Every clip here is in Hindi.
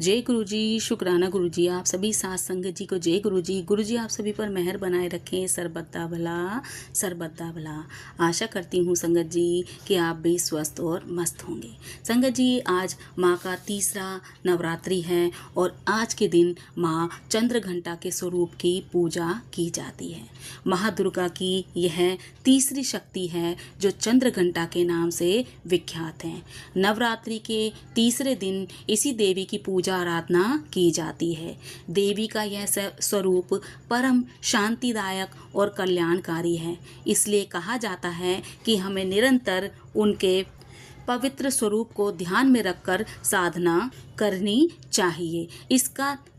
जय गुरु जी, शुक्राना गुरु जी। आप सभी साथ संगत जी को जय गुरु जी। गुरु जी आप सभी पर मेहर बनाए रखें, सर्बदा भला सर्बदा भला। आशा करती हूँ संगत जी कि आप भी स्वस्थ और मस्त होंगे। संगत जी आज माँ का तीसरा नवरात्रि है और आज के दिन माँ चंद्रघंटा के स्वरूप की पूजा की जाती है। महादुर्गा की यह तीसरी शक्ति है जो चंद्रघंटा के नाम से विख्यात है। नवरात्रि के तीसरे दिन इसी देवी की पूजा आराधना की जाती है। देवी का यह स्वरूप परम शांतिदायक और कल्याणकारी है। इसलिए कहा जाता है कि हमें निरंतर उनके पवित्र स्वरूप को ध्यान में रखकर साधना करनी चाहिए।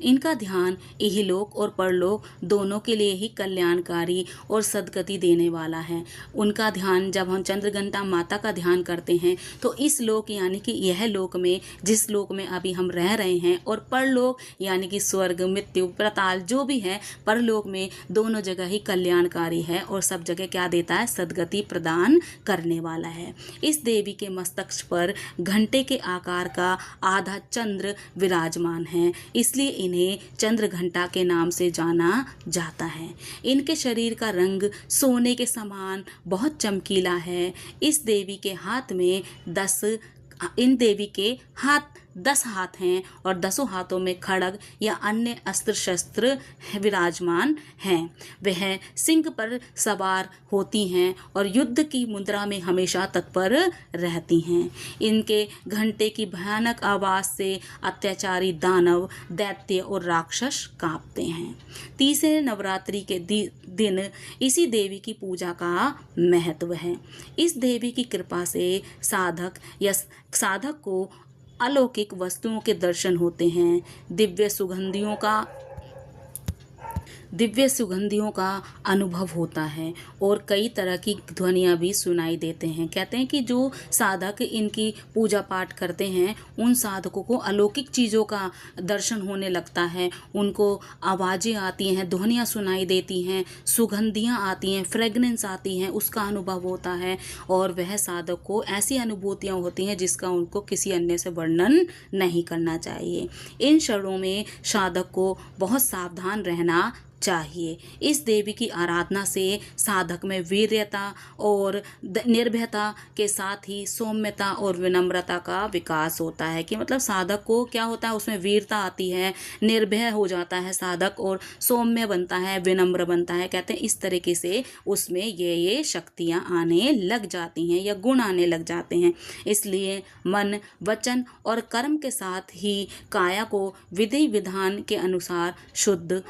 इनका ध्यान इहलोक और परलोक दोनों के लिए ही कल्याणकारी और सद्गति देने वाला है। उनका ध्यान जब हम चंद्रघंटा माता का ध्यान करते हैं तो इस लोक यानी कि यह लोक में, जिस लोक में अभी हम रह रहे हैं, और परलोक यानी कि स्वर्ग, मृत्यु, पाताल जो भी है, परलोक में दोनों जगह ही कल्याणकारी है और सब जगह क्या देता है, सद्गति प्रदान करने वाला है। इस देवी के मस्तक पर घंटे के आकार का आधा चंद्र विराजमान है, इसलिए इन्हें चंद्रघंटा के नाम से जाना जाता है। इनके शरीर का रंग सोने के समान बहुत चमकीला है। इस देवी के हाथ में 10 हाथ हैं और 10 हाथों में खड्ग या अन्य अस्त्र शस्त्र विराजमान हैं। वह सिंह पर सवार होती हैं और युद्ध की मुद्रा में हमेशा तत्पर रहती हैं। इनके घंटे की भयानक आवाज़ से अत्याचारी दानव, दैत्य और राक्षस कांपते हैं। तीसरे नवरात्रि के दिन इसी देवी की पूजा का महत्व है। इस देवी की कृपा से साधक को अलौकिक वस्तुओं के दर्शन होते हैं। दिव्य सुगंधियों का अनुभव होता है और कई तरह की ध्वनियाँ भी सुनाई देते हैं। कहते हैं कि जो साधक इनकी पूजा पाठ करते हैं उन साधकों को अलौकिक चीज़ों का दर्शन होने लगता है। उनको आवाज़ें आती हैं, ध्वनियाँ सुनाई देती हैं, सुगंधियाँ आती हैं, फ्रेगनेंस आती हैं, उसका अनुभव होता है और वह साधक को ऐसी अनुभूतियाँ होती हैं जिसका उनको किसी अन्य से वर्णन नहीं करना चाहिए। इन क्षणों में साधक को बहुत सावधान रहना चाहिए। इस देवी की आराधना से साधक में वीर्यता और निर्भयता के साथ ही सौम्यता और विनम्रता का विकास होता है। कि मतलब साधक को क्या होता है, उसमें वीरता आती है, निर्भय हो जाता है साधक और सौम्य बनता है, विनम्र बनता है। कहते हैं इस तरीके से उसमें ये शक्तियाँ आने लग जाती हैं या गुण आने लग जाते हैं। इसलिए मन, वचन और कर्म के साथ ही काया को विधि विधान के अनुसार शुद्ध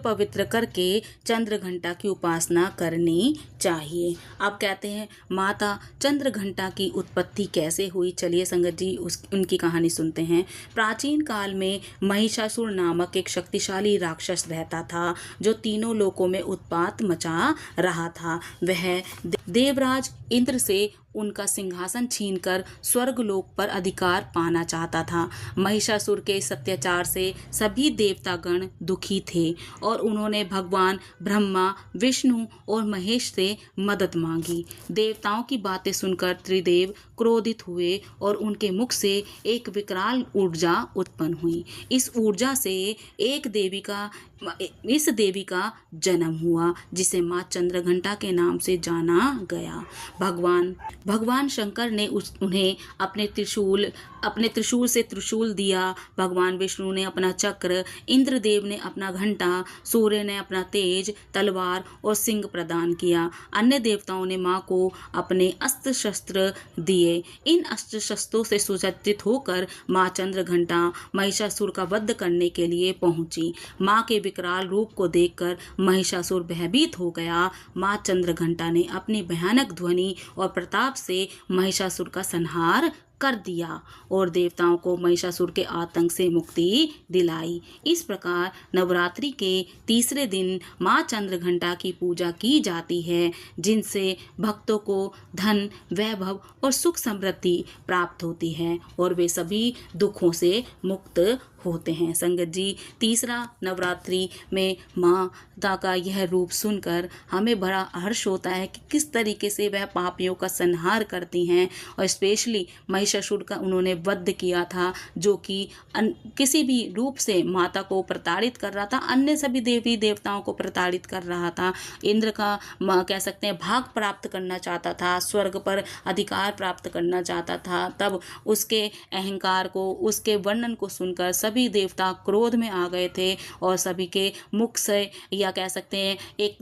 पवित्र करके चंद्रघंटा की उपासना करनी चाहिए। अब कहते हैं माता चंद्रघंटा की उत्पत्ति कैसे हुई। चलिए संगत जी उनकी कहानी सुनते हैं। प्राचीन काल में महिषासुर नामक एक शक्तिशाली राक्षस रहता था जो तीनों लोकों में उत्पात मचा रहा था। वह देवराज इंद्र से उनका सिंहासन छीनकर स्वर्गलोक पर अधिकार पाना चाहता था। महिषासुर के इस अत्याचार से सभी देवतागण दुखी थे और उन्होंने भगवान ब्रह्मा, विष्णु और महेश से मदद मांगी। देवताओं की बातें सुनकर त्रिदेव क्रोधित हुए और उनके मुख से एक विकराल ऊर्जा उत्पन्न हुई। इस ऊर्जा से इस देवी का जन्म हुआ जिसे माँ चंद्रघंटा के नाम से जाना गया। भगवान शंकर ने उन्हें अपने त्रिशूल से त्रिशूल दिया। भगवान विष्णु ने अपना चक्र, इंद्रदेव ने अपना घंटा, सूर्य ने अपना तेज, तलवार और सिंह प्रदान किया। अन्य देवताओं ने माँ को अपने अस्त्र शस्त्र दिए। इन अस्त्र शस्त्रों से सुसज्जित होकर माँ चंद्रघंटा महिषासुर का वध करने के लिए पहुंची। माँ के विकराल रूप को देखकर महिषासुर भयभीत हो गया। माँ चंद्रघंटा ने अपनी भयानक ध्वनि और प्रताप से महिषासुर का संहार कर दिया और देवताओं को महिषासुर के आतंक से मुक्ति दिलाई। इस प्रकार नवरात्रि के तीसरे दिन माँ चंद्रघंटा की पूजा की जाती है जिनसे भक्तों को धन, वैभव और सुख समृद्धि प्राप्त होती है और वे सभी दुखों से मुक्त होते हैं। संगत जी, तीसरा नवरात्रि में माता का यह रूप सुनकर हमें बड़ा हर्ष होता है कि किस तरीके से वह पापियों का संहार करती हैं, और स्पेशली महिषासुर का उन्होंने वध किया था, जो कि किसी भी रूप से माता को प्रताड़ित कर रहा था, अन्य सभी देवी देवताओं को प्रताड़ित कर रहा था। इंद्र का कह सकते हैं भाग प्राप्त करना चाहता था, स्वर्ग पर अधिकार प्राप्त करना चाहता था। तब उसके अहंकार को, उसके वर्णन को सुनकर सभी देवता क्रोध में आ गए थे, और सभी के मुख से या कह सकते हैं एक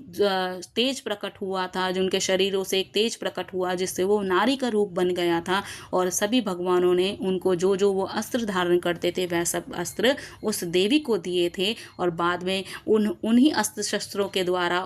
तेज प्रकट हुआ था, जो उनके शरीरों से एक तेज प्रकट हुआ, जिससे वो नारी का रूप बन गया था। और सभी भगवानों ने उनको जो जो वो अस्त्र धारण करते थे वह सब अस्त्र उस देवी को दिए थे, और बाद में उन्हीं अस्त्र शस्त्रों के द्वारा